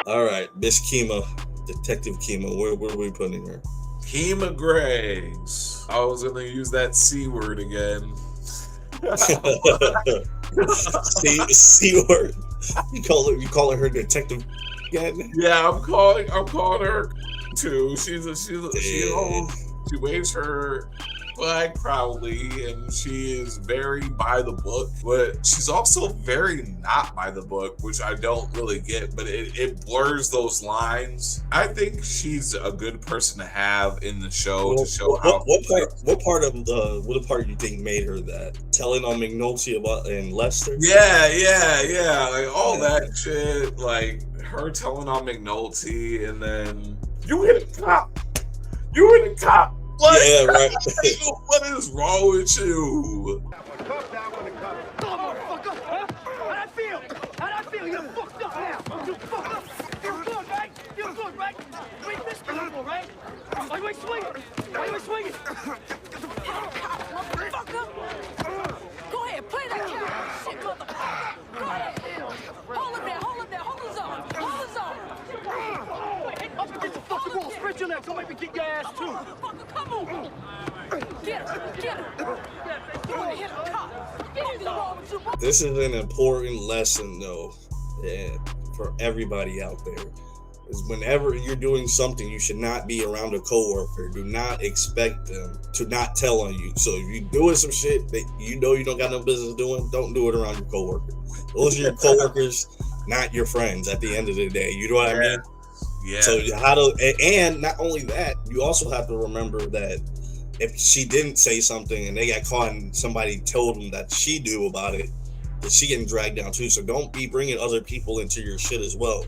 All right, Miss KIMA, Detective KIMA. Where are we putting her? KIMA Graves. I was gonna use that C word again. C word. You call her Detective again? Yeah, I'm calling her too. She waves her flag proudly, and she is very by the book, but she's also very not by the book, which I don't really get, but it blurs those lines. I think she's a good person to have in the show to show what part do you think made her that? Telling on McNulty about and Lester? Yeah. Like all that shit, like her telling on McNulty, and then you hit a cop. What? Yeah, right. What is wrong with you? How'd I feel? You're fucked up now. You fucked up. Feel good, right? Feel good, right? You ain't missed people, right? Why you ain't swinging? Motherfucker. Go ahead, play that cat. Shit, motherfucker. Go ahead. Hold him there. Hold his arm. Wait, up against the fucking wall. Spread your legs. Don't make me kick your ass, too. Motherfucker, come on. Get him. You wanna hit a cop. Get him wrong with you. This is an important lesson, though, for everybody out there. Is whenever you're doing something, you should not be around a coworker. Do not expect them to not tell on you. So if you're doing some shit that you know you don't got no business doing, don't do it around your coworker. Those are your coworkers, not your friends. At the end of the day, you know what I mean? Yeah. So and not only that, you also have to remember that if she didn't say something and they got caught and somebody told them that she knew about it, that she getting dragged down too. So don't be bringing other people into your shit as well.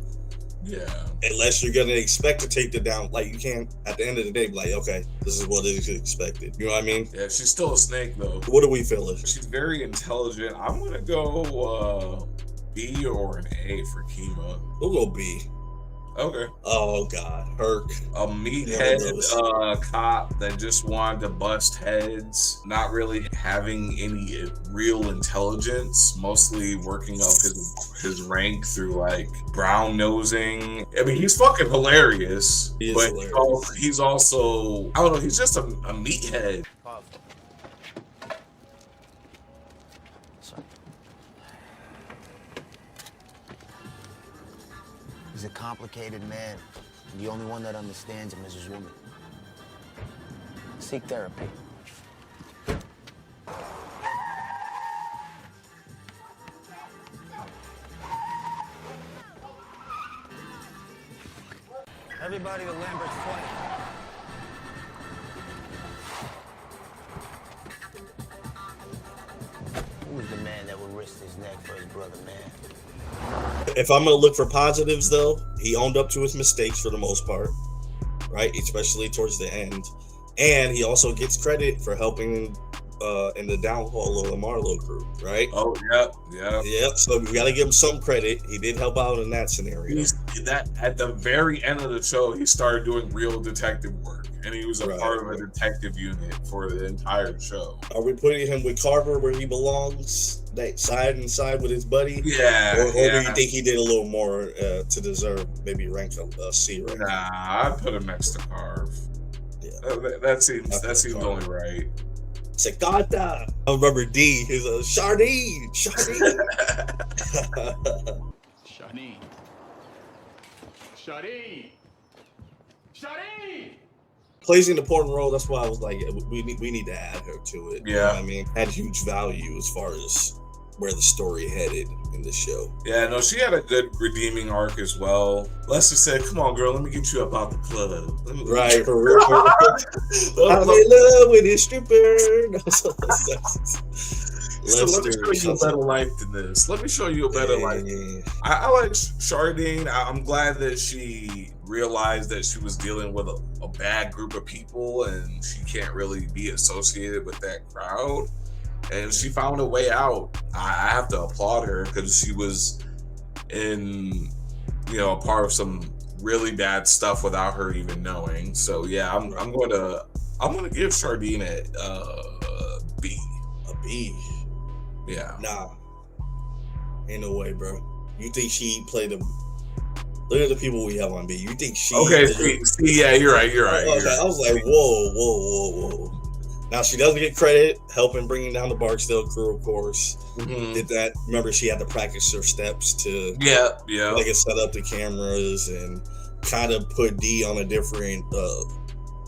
Yeah. Unless you're gonna expect to take it down, like you can't. At the end of the day, be like, okay, this is what is expected. You know what I mean? Yeah, she's still a snake though. What are we feeling? She's very intelligent. I'm gonna go B or an A for KIMA. We'll go B. Okay. Oh God, HERC. A meathead cop that just wanted to bust heads, not really having any real intelligence, mostly working up his rank through like brown nosing. I mean, he's fucking hilarious, but he's also, I don't know, he's just a meathead. He's a complicated man. The only one that understands him is his woman. Seek therapy. Everybody to Lambert's 20. Who's the man that would risk his neck for his brother, man? If I'm gonna look for positives, though, he owned up to his mistakes for the most part, right? Especially towards the end, and he also gets credit for helping in the downfall of the Marlowe crew, right? Oh, yeah. So we gotta give him some credit. He did help out in that scenario. That at the very end of the show, he started doing real detective work, and he was a part of a detective unit for the entire show. Are we putting him with Carver where he belongs, that side and side with his buddy? Yeah. Or do you think he did a little more to deserve maybe rank a C? Right? Nah, I'd put him next to Carve. Yeah, that seems only right. Secata. I remember D. He's a Shardene. Plays an important role. That's why I was like, we need to add her to it. Yeah. You know what I mean, had huge value as far as where the story headed in the show. Yeah, no, she had a good redeeming arc as well. Lester said, "Come on, girl, let me get you up out the club." Right, for real. I'm in love with his stripper. So let me show you a better life than this. Let me show you a better life. I like Shardene. I'm glad that she realized that she was dealing with a bad group of people and she can't really be associated with that crowd. And she found a way out. I have to applaud her because she was in, a part of some really bad stuff without her even knowing. So yeah, I'm gonna give Shardene a B. A B. Yeah. Nah, Ain't no way, bro. You think she played the? Look at the people we have on B. You think she? Okay, see, yeah, you're right. I was like, whoa. Now she doesn't get credit helping bringing down the Barksdale crew, of course. Did that? Remember, she had to practice her steps to they could set up the cameras and kind of put D on a different.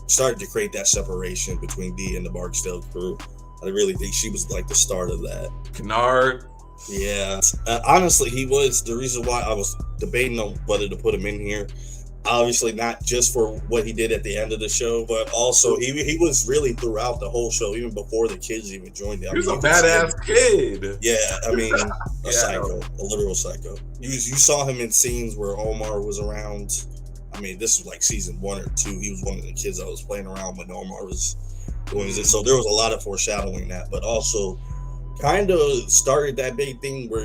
Started to create that separation between D and the Barksdale crew. I really think she was like the start of that. Kennard. Yeah, honestly, he was the reason why I was debating on whether to put him in here. Obviously, not just for what he did at the end of the show, but also he was really throughout the whole show, even before the kids even joined it. He was a badass kid. Yeah, I mean, a psycho, a literal psycho. You saw him in scenes where Omar was around. I mean, this was like season 1 or 2. He was one of the kids that was playing around when Omar was doing it. So there was a lot of foreshadowing that, but also kind of started that big thing where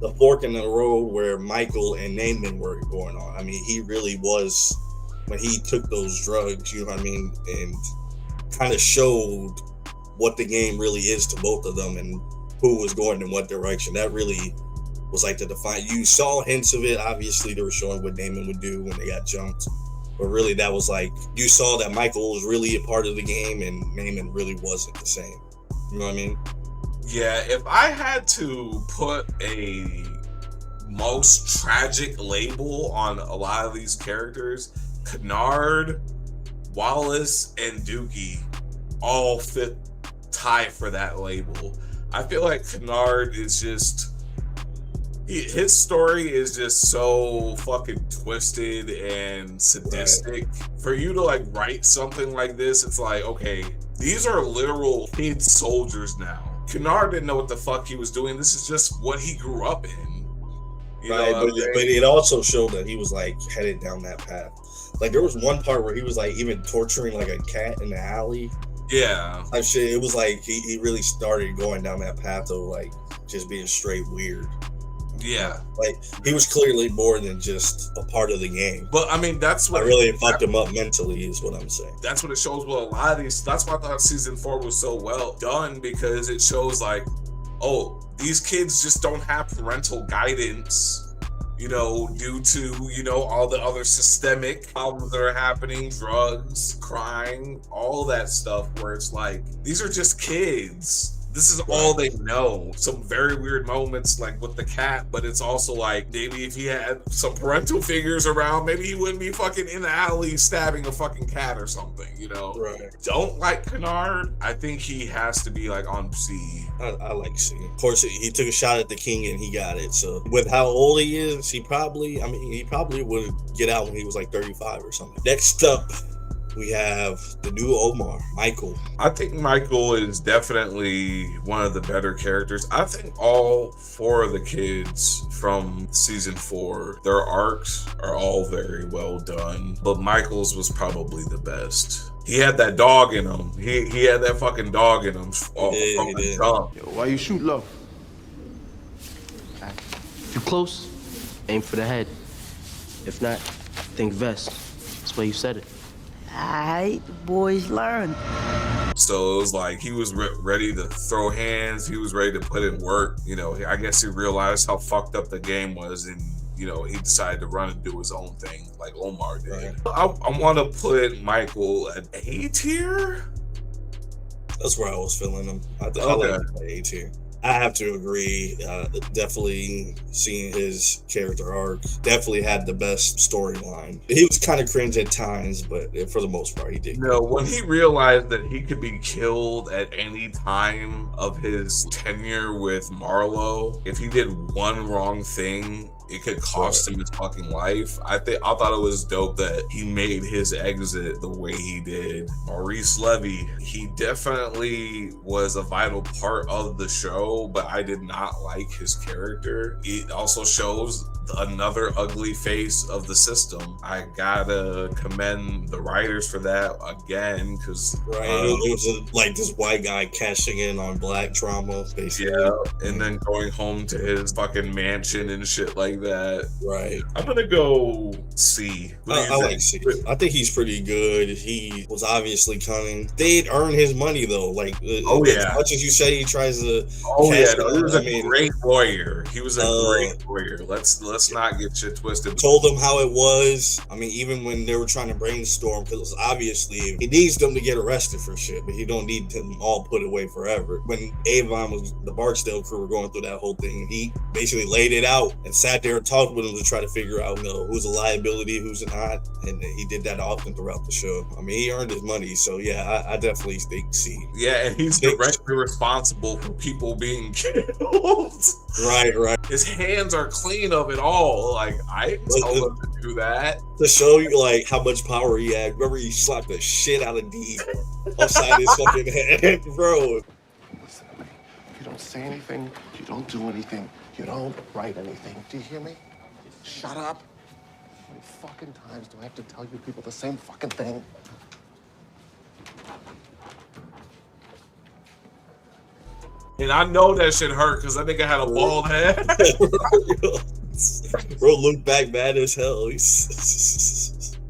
the fork in the road where Michael and Naaman were going on. I mean, he really was, when he took those drugs, you know what I mean, and kind of showed what the game really is to both of them and who was going in what direction. That really was like the define. You saw hints of it. Obviously, they were showing what Naaman would do when they got jumped. But really, that was like, you saw that Michael was really a part of the game and Naaman really wasn't the same. You know what I mean? Yeah, if I had to put a most tragic label on a lot of these characters, Kennard, Wallace, and Dookie all fit tie for that label. I feel like Kennard is just, his story is just so fucking twisted and sadistic. Right. For you to like write something like this, it's like, okay, these are literal kid soldiers now. Kennard didn't know what the fuck he was doing. This is just what he grew up in. You know, but it also showed that he was like headed down that path. Like there was one part where he was like even torturing like a cat in the alley. Yeah. Like shit, it was like he really started going down that path of like just being straight weird. Yeah. Like he was clearly more than just a part of the game. But I mean, that's what really fucked him up mentally, is what I'm saying. That's what it shows with a lot of these. That's why I thought season 4 was so well done, because it shows like, oh, these kids just don't have parental guidance, you know, due to, you know, all the other systemic problems that are happening, drugs, crime, all that stuff, where it's like, these are just kids. This is all they know. Some very weird moments like with the cat, but it's also like, maybe if he had some parental figures around, maybe he wouldn't be fucking in the alley stabbing a fucking cat or something, you know? Right. Don't like Kennard. I think he has to be like on C. I like C. Of course, he took a shot at the king and he got it. So with how old he is, he probably would get out when he was like 35 or something. Next up, we have the new Omar, Michael. I think Michael is definitely one of the better characters. I think all 4 of the kids from season 4, their arcs are all very well done, but Michael's was probably the best. He had that dog in him. He had that fucking dog in him from the jump. Yo, why you shoot low? Too close, aim for the head. If not, think vest. That's why you said it. Alright, boys learn. So it was like he was ready to throw hands. He was ready to put in work. You know, I guess he realized how fucked up the game was, and you know, he decided to run and do his own thing like Omar did. Right. I want to put Michael at A tier. That's where I was feeling him. I like him at A tier. I have to agree. Definitely seeing his character arc definitely had the best storyline. He was kind of cringe at times, but for the most part, he did. No, when he realized that he could be killed at any time of his tenure with Marlowe, if he did one wrong thing, it could cost him his fucking life. I thought it was dope that he made his exit the way he did. Maurice Levy, he definitely was a vital part of the show, but I did not like his character. It also shows another ugly face of the system. I gotta commend the writers for that again, because it was like this white guy cashing in on black trauma, basically. Yeah, and then going home to his fucking mansion and shit like like that. Right. I'm gonna go C. I like C. I think he's pretty good. He was obviously cunning. They'd earn his money though. Like, as much as you say he tries to. He was a great lawyer. He was a great lawyer. Let's not get shit twisted. Told them how it was. I mean, even when they were trying to brainstorm, because obviously he needs them to get arrested for shit, but he don't need them all put away forever. When Avon was the Barksdale crew were going through that whole thing, he basically laid it out and sat there and talked with them to try to figure out, who's a liability, who's not, and he did that often throughout the show. I mean, he earned his money, so yeah, I definitely think C. Yeah, and he's directly responsible for people being killed. Right. His hands are clean of it all. Like, I didn't tell him to do that. To show you like how much power he had. Remember, he slapped the shit out of D upside his fucking head, bro. Listen to me. You don't say anything. You don't do anything. You don't write anything. Do you hear me? Shut up. How many fucking times do I have to tell you people the same fucking thing? And I know that shit hurt because that nigga had a bald head. Bro looked back mad as hell.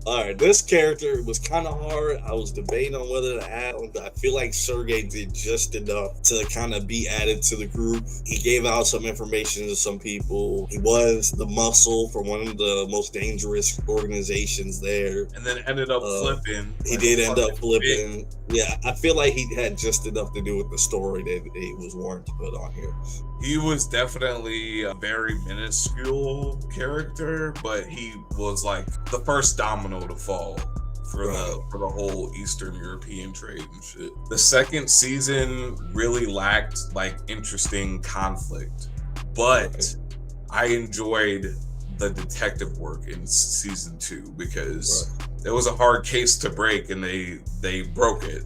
All right, this character was kind of hard. I was debating on whether to add him, but I feel like Sergei did just enough to kind of be added to the group. He gave out some information to some people. He was the muscle for one of the most dangerous organizations there. And then ended up flipping. He did end up flipping. Yeah, I feel like he had just enough to do with the story that it was warranted to put on here. He was definitely a very minuscule character, but he was like the first domino to fall for the whole Eastern European trade and shit. The second season really lacked like interesting conflict, but I enjoyed the detective work in season 2 because it was a hard case to break and they broke it,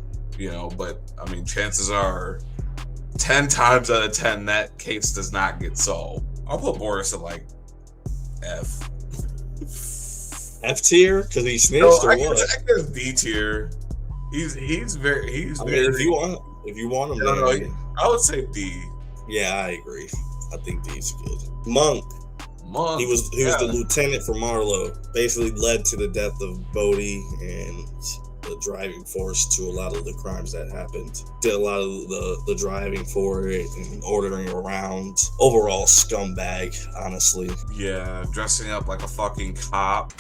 but I mean, chances are 10 times out of 10 that case does not get solved. I'll put Boris at like F. F tier because he snitched or what? I guess D tier. He's very. I mean, if you want him, I would say D. Yeah, I agree. I think D's good. Monk. He was the lieutenant for Marlowe. Basically led to the death of Bodie and the driving force to a lot of the crimes that happened. Did a lot of the driving for it and ordering around. Overall scumbag, honestly. Yeah, dressing up like a fucking cop.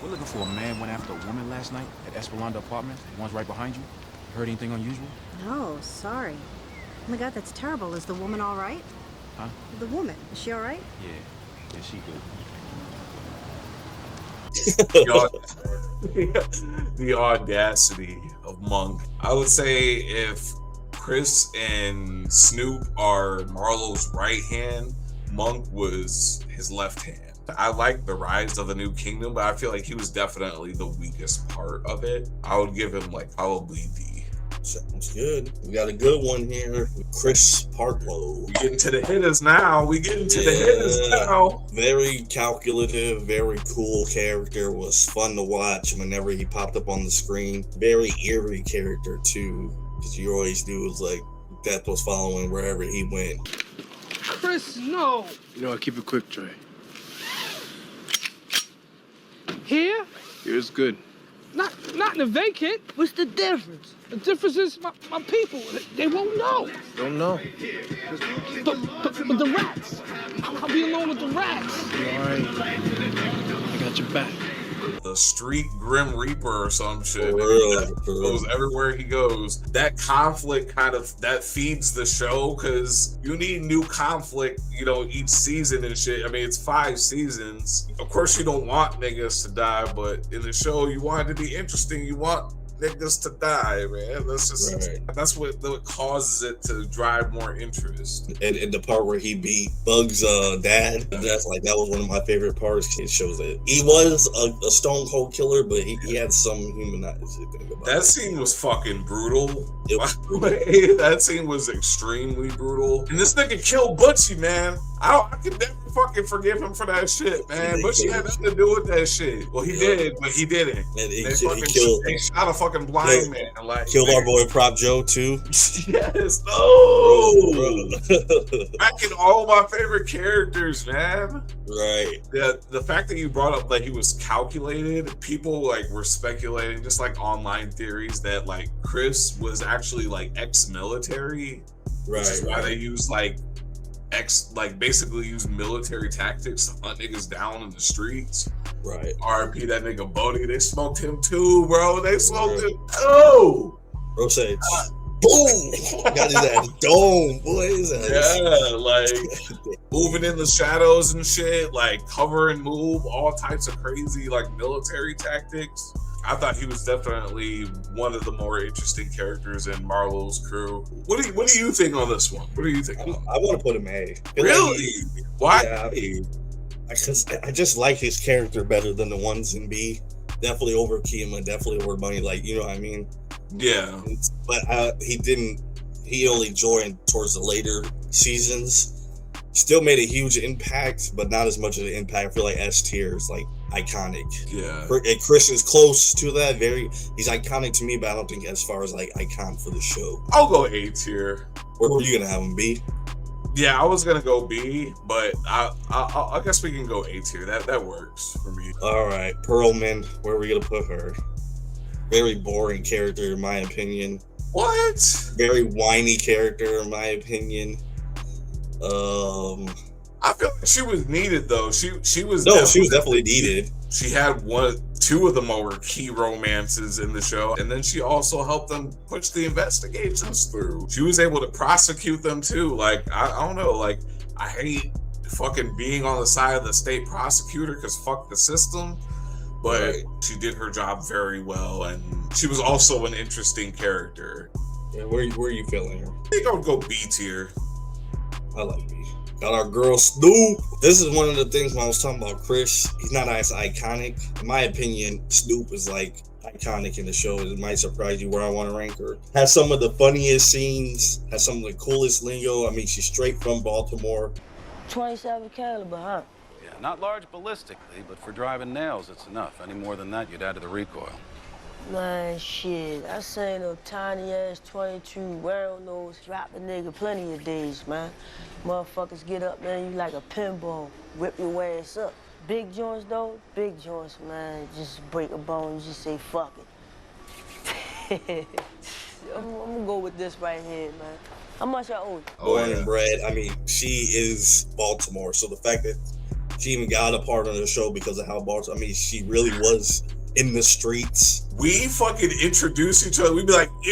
We're looking for a man went after a woman last night at Esperanza Apartments. The one's right behind you. Heard anything unusual? No, sorry. Oh my God, that's terrible. Is the woman all right? Huh? The woman, is she all right? Yeah, she good. The audacity of Monk. I would say if Chris and Snoop are Marlowe's right hand, Monk was his left hand. I like the rise of the New Kingdom, but I feel like he was definitely the weakest part of it. I would give him like probably D. Sounds good. We got a good one here. Chris Partlow. We getting to the hitters now. Very calculative, very cool character. Was fun to watch whenever he popped up on the screen. Very eerie character too, because you always knew it was like death was following wherever he went. Chris, no. I keep it quick, Trey. Here? Here's good. Not in the vacant. What's the difference? The difference is my people. They won't know. Don't know. But the rats. I'll be alone with the rats. You all right? I got your back. The street Grim Reaper or some shit. For real. Goes everywhere he goes. That conflict that feeds the show because you need new conflict, each season and shit. I mean, it's 5 seasons. Of course, you don't want niggas to die, but in the show, you want it to be interesting. You want niggas to die, man. That's what causes it to drive more interest. And the part where he beat Bug's dad, that was one of my favorite parts. It shows that he was a stone cold killer, but he had some humanizing thing about that. That scene was fucking brutal. It was brutal. That scene was extremely brutal. And this nigga killed Butchie, man. I could never fucking forgive him for that shit, man. But she had nothing to do with that shit. Well, he did, but he didn't. And he They killed. They shot a fucking blind man. Like, killed our boy Prop Joe too. Yes, no. Bro. Back in all my favorite characters, man. Right. The fact that you brought up that he was calculated, people like were speculating, just like online theories that like Chris was actually like ex-military, which is why they use like basically use military tactics to hunt niggas down in the streets. Right. RP that nigga Bodie, they smoked him too, bro. They smoked him too. Bro said, boom! Got his ass dome, boy. Yeah, like moving in the shadows and shit, like cover and move, all types of crazy like military tactics. I thought he was definitely one of the more interesting characters in Marlowe's crew. What do you think on this one? What do you think? I want to put him A. Really? Why? Yeah, because I just like his character better than the ones in B. Definitely over KIMA, definitely over Bunny. Like, you know what I mean? Yeah. But he only joined towards the later seasons. Still made a huge impact, but not as much of an impact. I feel like S tier is like iconic. Yeah. And Chris is close to that. He's iconic to me, but I don't think as far as like icon for the show. I'll go A tier. Where were you gonna have him? B? Yeah, I was gonna go B, but I guess we can go A tier. That works for me. All right, Perlman. Where are we gonna put her? Very boring character, in my opinion. What? Very whiny character, in my opinion. I feel like she was needed though. She was definitely needed. She had two of the more key romances in the show, and then she also helped them push the investigations through. She was able to prosecute them too. Like I don't know, like I hate fucking being on the side of the state prosecutor because fuck the system. But she did her job very well, and she was also an interesting character. Yeah, where are you feeling her? I think I would go B tier. I like B. Got our girl Snoop. This is one of the things when I was talking about Chris. He's not as iconic. In my opinion, Snoop is like iconic in the show. It might surprise you where I want to rank her. Has some of the funniest scenes. Has some of the coolest lingo. I mean, she's straight from Baltimore. 27 caliber, huh? Yeah, not large ballistically, but for driving nails, it's enough. Any more than that, you'd add to the recoil. Man, shit, I seen no tiny ass 22 round nose drop a nigga plenty of days, man. Motherfuckers get up, man, you like a pinball, whip your ass up. Big joints, though, big joints, man, just break a bone, you just say fuck it. I'm gonna go with this right here, man. How much I owe you? Born and bred. I mean, she is Baltimore, so the fact that she even got a part of the show because of how Baltimore, I mean, she really was in the streets. We fucking introduce each other. We'd be like, all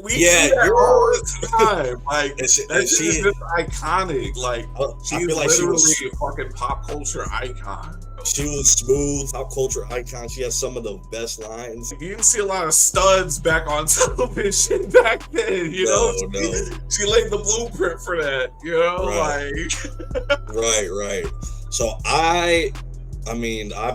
the time. Like, that shit is just iconic. Like, she's literally a fucking pop culture icon. She was smooth, pop culture icon. She has some of the best lines. You didn't see a lot of studs back on television back then, you know? She laid the blueprint for that, you know? Right. So I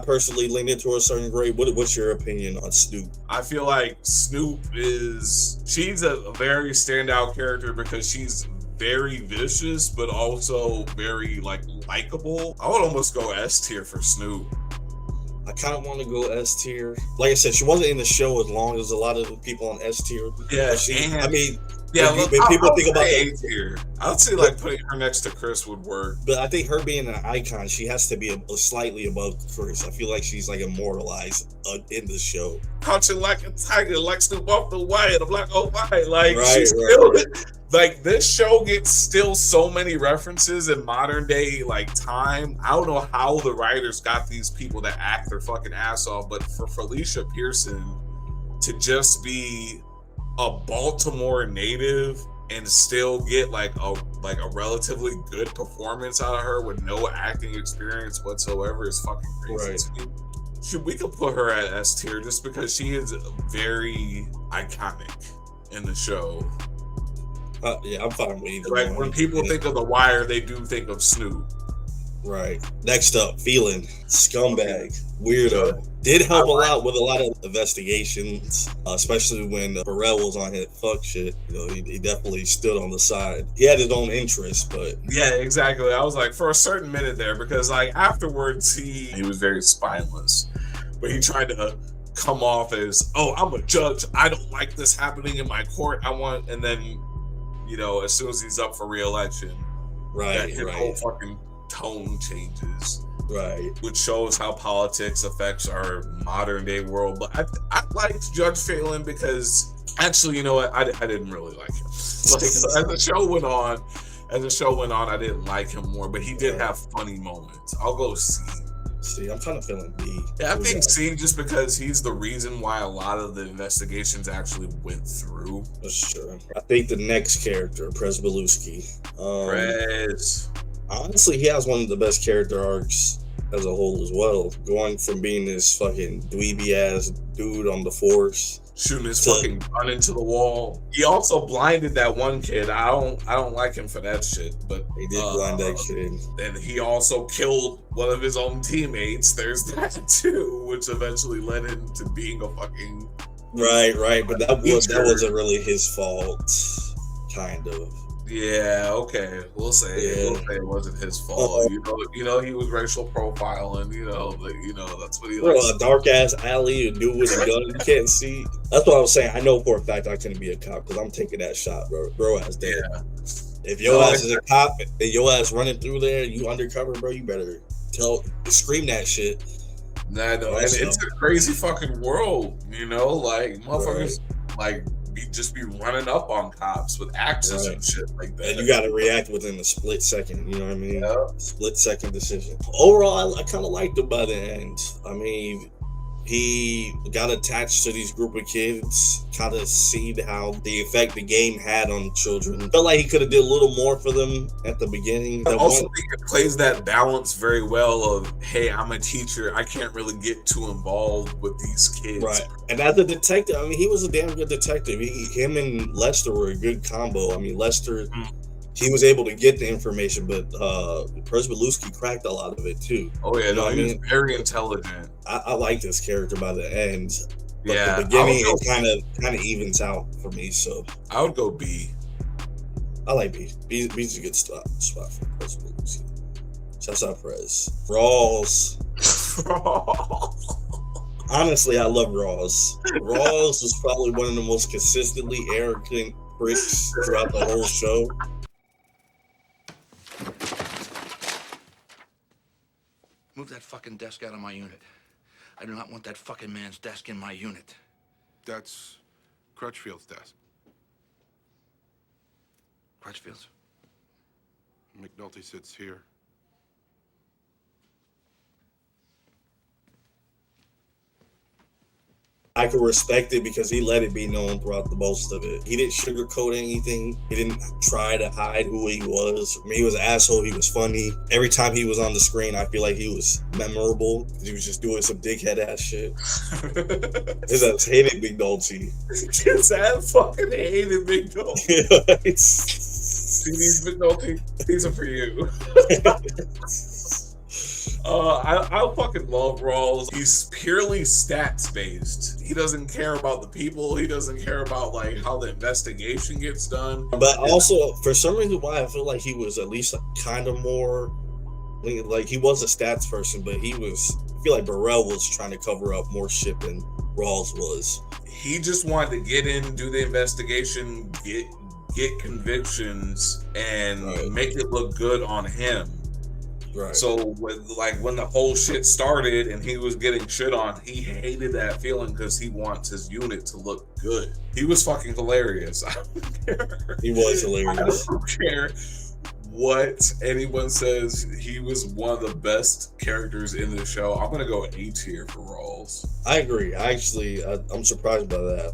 personally lean into a certain grade. What's your opinion on Snoop? I feel like Snoop she's a very standout character because she's very vicious, but also very likable. I would almost go S tier for Snoop. I kind of want to go S tier. Like I said, she wasn't in the show as long as a lot of people on S tier. Yeah, when people think about A tier, I'd say putting her next to Chris would work. But I think her being an icon, she has to be slightly above Chris. I feel like she's immortalized in the show. Punching like a tiger, like Snoop off the wire, the black old white. She's still. This show gets still so many references in modern day time. I don't know how the writers got these people to act their fucking ass off, but for Felicia Pearson to just be a Baltimore native and still get a relatively good performance out of her with no acting experience whatsoever is fucking crazy to me. We could put her at S tier just because she is very iconic in the show. Yeah, I'm fine with either. When people think of The Wire, they do think of Snoop. Right. Next up, PHELAN, scumbag, weirdo, did help a lot with a lot of investigations, especially when Pharrell was on his fuck shit. You know, he definitely stood on the side. He had his own interests, but yeah, exactly. I was like, for a certain minute there, because like afterwards he was very spineless, but he tried to come off as, oh, I'm a judge, I don't like this happening in my court, and then, you know, as soon as he's up for re-election, his whole fucking tone changes. Right. Which shows how politics affects our modern day world. But I liked Judge Phelan because, actually, you know what? I didn't really like him. Like, as the show went on, I didn't like him more, but he did have funny moments. I'll go C. See, I'm kind of feeling B. Yeah, I think C, just because he's the reason why a lot of the investigations actually went through. That's true. I think the next character, PREZ. PREZ. Honestly, he has one of the best character arcs as a whole as well. Going from being this fucking dweeby ass dude on the force, shooting his fucking gun into the wall. He also blinded that one kid. I don't like him for that shit, but he did blind that kid. And he also killed one of his own teammates. There's that too, which eventually led him to being a fucking right. But that wasn't really his fault, kind of. Yeah, okay. We'll say it wasn't his fault. You know, he was racial profiling. You know, that's what he likes. A dark ass alley, a dude with a gun you can't see. That's what I was saying. I know for a fact I couldn't be a cop because I'm taking that shot, bro. Bro ass dead. Yeah. If your ass is a cop and your ass running through there, you undercover, bro. You better scream that shit. Nah, no, and it's a crazy fucking world. You know, like motherfuckers, like. Just be running up on cops with axes and shit like that. And you got to react within a split second. You know what I mean? Split second decision. Overall, I kind of liked him by the end. I mean, he got attached to these group of kids, kind of seen how the effect the game had on children. Felt like he could have did a little more for them at the beginning. I also think it plays that balance very well of, hey, I'm a teacher, I can't really get too involved with these kids. Right. And as a detective, I mean, he was a damn good detective. Him and Lester were a good combo. I mean, Lester, he was able to get the information, but PREZ cracked a lot of it too. Oh yeah, no, he was very intelligent. I like this character by the end. But the beginning it kind of evens out for me. So I would go B. I like B. B's a good spot for PREZ. Shouts out PREZ. RAWLS. Honestly, I love RAWLS. RAWLS was probably one of the most consistently arrogant pricks throughout the whole show. Move that fucking desk out of my unit. I do not want that fucking man's desk in my unit. That's Crutchfield's desk. Crutchfield's? McNulty sits here. I could respect it because he let it be known throughout the most of it. He didn't sugarcoat anything. He didn't try to hide who he was. I mean, he was an asshole. He was funny. Every time he was on the screen, I feel like he was memorable. He was just doing some dickhead ass shit. His ass hated McNulty. His ass fucking hated McNulty. See these McNulty? These are for you. I fucking love RAWLS. He's purely stats based. He doesn't care about the people. He doesn't care about like how the investigation gets done. But also, for some reason, why I feel like he was at least kind of more like he was a stats person, but I feel like Burrell was trying to cover up more shit than RAWLS was. He just wanted to get in, do the investigation, get convictions, and make it look good on him. Right. So when the whole shit started and he was getting shit on, he hated that feeling because he wants his unit to look good. He was fucking hilarious. I don't care. He was hilarious. I don't care what anyone says. He was one of the best characters in the show. I'm gonna go A tier for RAWLS. I agree. I'm surprised by that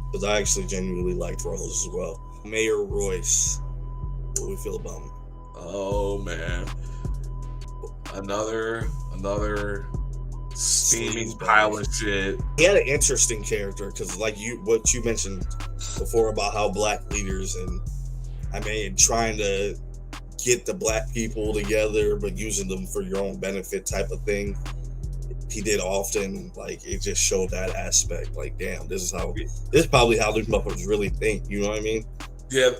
because I actually genuinely liked RAWLS as well. Mayor ROYCE. What do we feel about him? Oh man. Another steaming pile of shit. He had an interesting character because, like what you mentioned before about how black leaders and trying to get the black people together, but using them for your own benefit type of thing. he did often. Like it just showed that aspect. Like, damn, this is probably how these motherfuckers really think. You know what I mean? Yeah,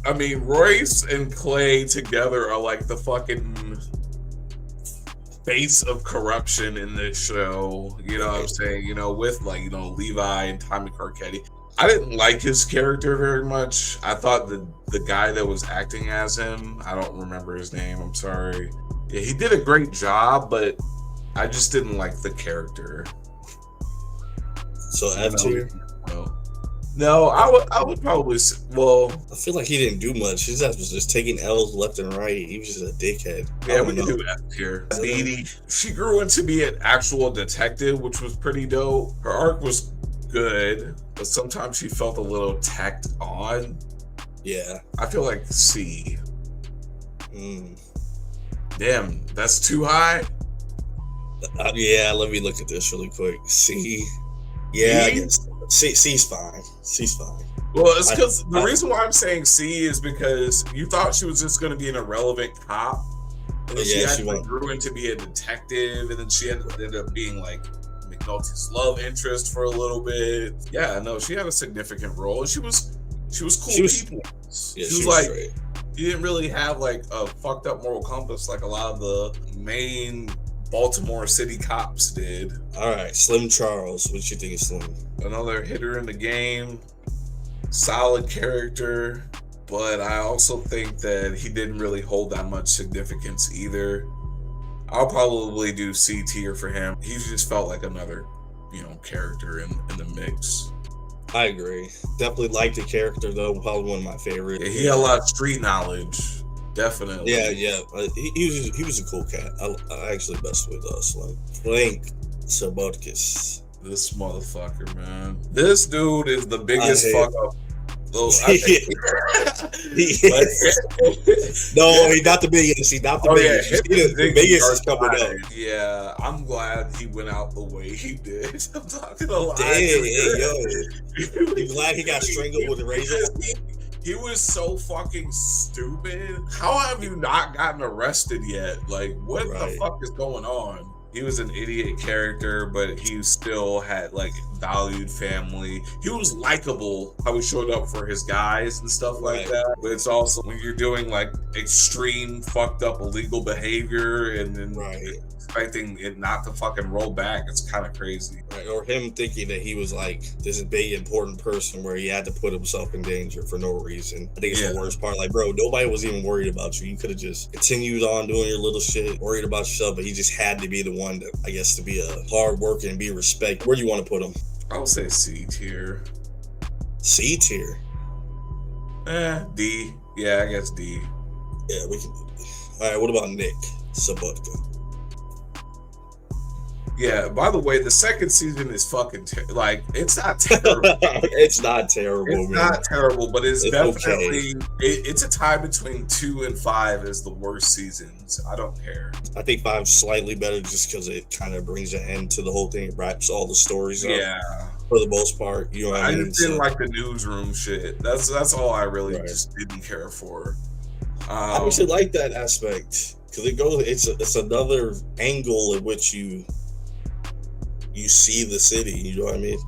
I mean, Royce and Clay together are like the fucking face of corruption in this show. You know what I'm saying? You know, with like, you know, Levi and Tommy Carcetti. I didn't like his character very much. I thought the guy that was acting as him, I don't remember his name, I'm sorry. Yeah, he did a great job, but I just didn't like the character. So F tier? No, I would probably, well, I feel like he didn't do much. His ass was just taking L's left and right. He was just a dickhead. Yeah, we can do F tier. BEADIE, she grew into be an actual detective, which was pretty dope. Her arc was good, but sometimes she felt a little tacked on. Yeah. I feel like C. Damn, that's too high? Yeah, let me look at this really quick. C. Yeah, I guess. C's fine. C's fine. Well, it's because the reason why I'm saying C is because you thought she was just going to be an irrelevant cop. And then she actually grew into be a detective, and then she ended up being like McNulty's love interest for a little bit. Yeah, no, she had a significant role. She was cool people. Yeah, she was like, you didn't really have like a fucked up moral compass like a lot of the main Baltimore City cops did. All right, Slim Charles. What you think of Slim? Another hitter in the game, solid character, but I also think that he didn't really hold that much significance either. I'll probably do C tier for him. He just felt like another, you know, character in the mix. I agree. Definitely liked the character though. Probably one of my favorites. Yeah, he had a lot of street knowledge. Definitely. Yeah. He was a cool cat. I actually best with Slim. Frank SOBOTKA. This motherfucker, man. This dude is the biggest fuck up. No, he's not the biggest. He's not the biggest. The biggest is coming up. Yeah, I'm glad he went out the way he did. I'm not gonna lie. Damn, yo. You glad he got strangled with a razor? He was so fucking stupid. How have you not gotten arrested yet? Like, what the fuck is going on? He was an idiot character, but he still had like valued family. He was likable how he showed up for his guys and stuff like that. But it's also when you're doing like extreme fucked up illegal behavior and then expecting it not to fucking roll back, it's kind of crazy. Right. Or him thinking that he was like this big important person where he had to put himself in danger for no reason. I think it's the worst part. Like, bro, nobody was even worried about you. You could have just continued on doing your little shit, worried about yourself, but he just had to be the one to, I guess, to be a hard worker and be respected. Where do you want to put him? I would say C tier. C tier? D. Yeah, I guess D. Yeah, we can. All right, what about Nick SOBOTKA? Yeah, by the way, the second season is fucking like, it's not terrible. It's not terrible, it's man. Not terrible, but it's definitely it's a tie between 2 and 5 as the worst seasons. I don't care. I think 5 is slightly better just because it kind of brings an end to the whole thing. It wraps all the stories up. Yeah. For the most part, you know what I mean? Just didn't like the newsroom shit. That's all I really just didn't care for. I actually like that aspect because it goes. It's another angle in which you see the city. You know what I mean?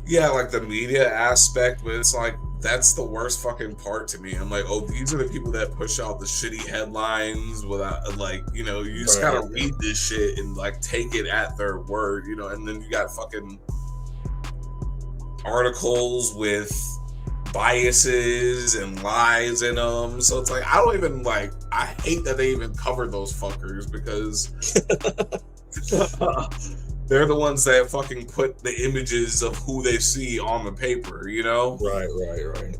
Yeah, like the media aspect, but it's like that's the worst fucking part to me. I'm like, oh, these are the people that push out the shitty headlines without, like, you know, you just gotta read this shit and like take it at their word, you know, and then you got fucking articles with biases and lies in them. So it's like, I don't even like, I hate that they even cover those fuckers because they're the ones that fucking put the images of who they see on the paper, you know? Right.